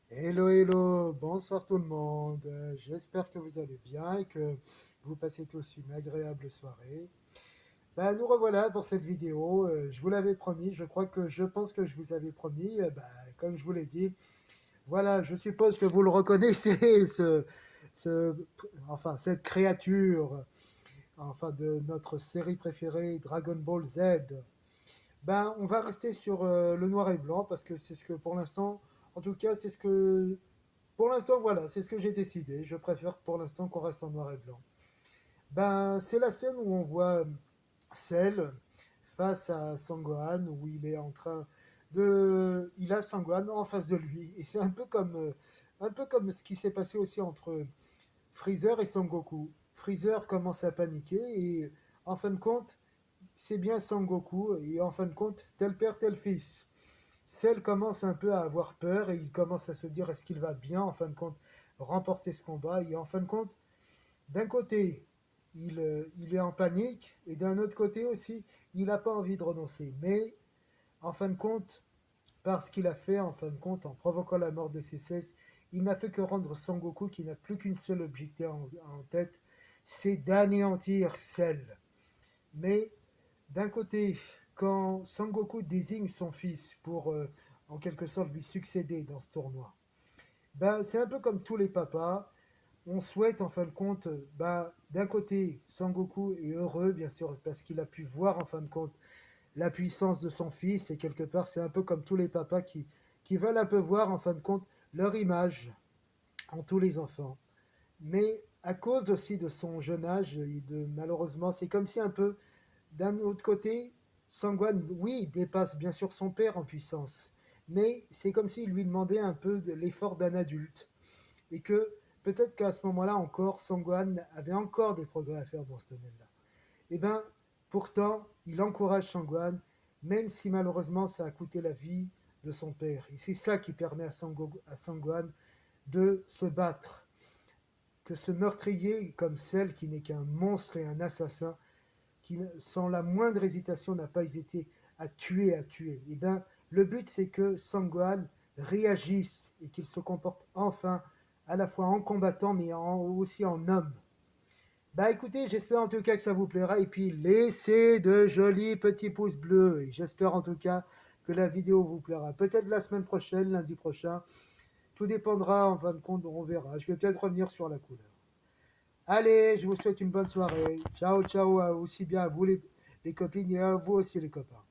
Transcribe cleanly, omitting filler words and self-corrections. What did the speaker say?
Hello, hello, bonsoir tout le monde. J'espère que vous allez bien et que vous passez tous une agréable soirée. Nous revoilà pour cette vidéo. Je vous l'avais promis, je pense que je vous avais promis, comme je vous l'ai dit. Voilà, je suppose que vous le reconnaissez, ce, cette créature, de notre série préférée, Dragon Ball Z. On va rester sur le noir et blanc parce que c'est ce que pour l'instant, en tout cas, c'est ce que pour l'instant, voilà, c'est ce que j'ai décidé. Je préfère pour l'instant qu'on reste en noir et blanc. C'est la scène où on voit Cell face à Sangohan, où il est en train de. Il a Sangohan en face de lui. Et c'est un peu comme ce qui s'est passé aussi entre Freezer et Son Goku. Freezer commence à paniquer et en fin de compte, c'est bien Son Goku. Et en fin de compte, tel père, tel fils. Cell commence un peu à avoir peur et il commence à se dire est-ce qu'il va bien en fin de compte remporter ce combat. Et en fin de compte, d'un côté, il est en panique et d'un autre côté aussi, il n'a pas envie de renoncer. Mais en fin de compte, par ce qu'il a fait, en fin de compte, en provoquant la mort de ses 16, il n'a fait que rendre Son Goku qui n'a plus qu'une seule objectif en tête, c'est d'anéantir Cell. Mais d'un côté, quand Sangoku désigne son fils pour en quelque sorte lui succéder dans ce tournoi, c'est un peu comme tous les papas. On souhaite en fin de compte, d'un côté, Sangoku est heureux, bien sûr, parce qu'il a pu voir en fin de compte la puissance de son fils, et quelque part, c'est un peu comme tous les papas qui veulent un peu voir en fin de compte leur image en tous les enfants. Mais à cause aussi de son jeune âge, malheureusement, c'est comme si un peu d'un autre côté, Sangwan, oui, dépasse bien sûr son père en puissance, mais c'est comme s'il lui demandait un peu de l'effort d'un adulte, et que peut-être qu'à ce moment-là encore, Sangwan avait encore des progrès à faire dans ce domaine-là. Et bien, pourtant, il encourage Sangwan, même si malheureusement ça a coûté la vie de son père. Et c'est ça qui permet à Sangwan de se battre. Que ce meurtrier, comme celle qui n'est qu'un monstre et un assassin, qui, sans la moindre hésitation, n'a pas hésité à tuer, à tuer. Et bien, le but, c'est que Sangwan réagisse et qu'il se comporte enfin à la fois en combattant, mais aussi en homme. Écoutez, j'espère en tout cas que ça vous plaira. Et puis, laissez de jolis petits pouces bleus. Et j'espère en tout cas que la vidéo vous plaira. Peut-être la semaine prochaine, lundi prochain. Tout dépendra, en fin de compte, on verra. Je vais peut-être revenir sur la couleur. Allez, je vous souhaite une bonne soirée. Ciao, ciao, aussi bien à vous les copines et à vous aussi les copains.